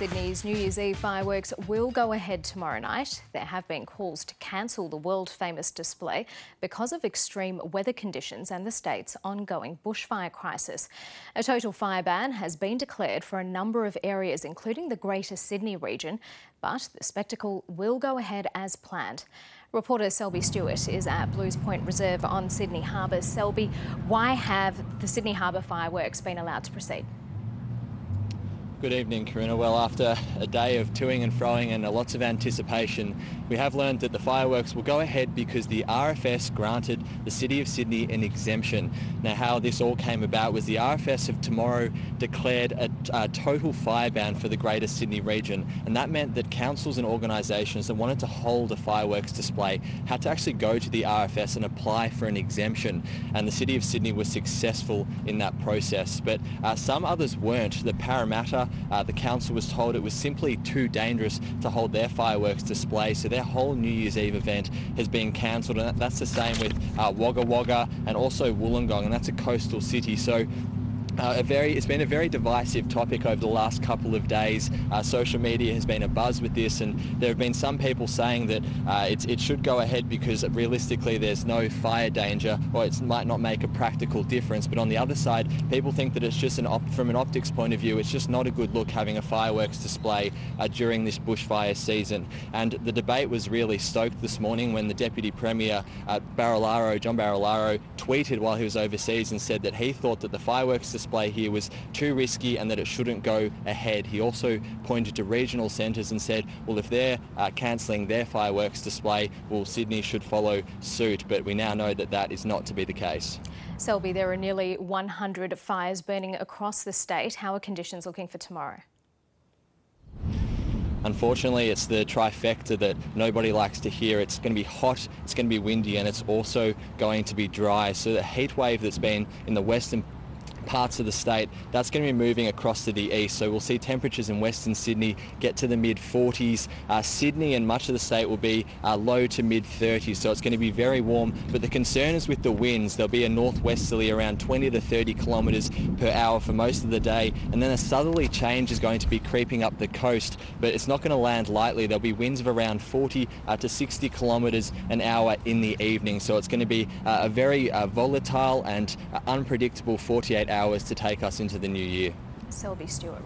Sydney's New Year's Eve fireworks will go ahead tomorrow night. There have been calls to cancel the world-famous display because of extreme weather conditions and the state's ongoing bushfire crisis. A total fire ban has been declared for a number of areas, including the Greater Sydney region, but the spectacle will go ahead as planned. Reporter Selby Stewart is at Blues Point Reserve on Sydney Harbour. Selby, why have the Sydney Harbour fireworks been allowed to proceed? Good evening, Karina. Well, after a day of toing and froing and lots of anticipation, we have learned that the fireworks will go ahead because the RFS granted the City of Sydney an exemption. Now, how this all came about was the RFS have tomorrow declared a total fire ban for the Greater Sydney region, and that meant that councils and organisations that wanted to hold a fireworks display had to actually go to the RFS and apply for an exemption, and the City of Sydney was successful in that process. But some others weren't. The Parramatta, the council was told it was simply too dangerous to hold their fireworks display, so their whole New Year's Eve event has been cancelled, and that's the same with Wagga Wagga and also Wollongong, and that's a coastal city. So it's been a very divisive topic over the last couple of days. Social media has been abuzz with this, and there have been some people saying that it should go ahead because realistically there's no fire danger, or it might not make a practical difference. But on the other side, people think that it's just from an optics point of view, it's just not a good look having a fireworks display during this bushfire season. And the debate was really stoked this morning when the Deputy Premier, John Barilaro, tweeted while he was overseas and said that he thought that the fireworks display here was too risky and that it shouldn't go ahead. He also pointed to regional centres and said, well, if they're cancelling their fireworks display, well, Sydney should follow suit. But we now know that that is not to be the case. Selby, there are nearly 100 fires burning across the state. How are conditions looking for tomorrow? Unfortunately, it's the trifecta that nobody likes to hear. It's going to be hot, it's going to be windy, and it's also going to be dry. So the heat wave that's been in the western parts of the state, that's going to be moving across to the east, so we'll see temperatures in Western Sydney get to the mid-40s. Sydney and much of the state will be low to mid-30s, so it's going to be very warm. But the concern is with the winds. There'll be a northwesterly around 20 to 30 kilometres per hour for most of the day, and then a southerly change is going to be creeping up the coast, but it's not going to land lightly. There'll be winds of around 40 to 60 kilometres an hour in the evening, so it's going to be a very volatile and unpredictable 48 hours to take us into the new year. Selby Stewart.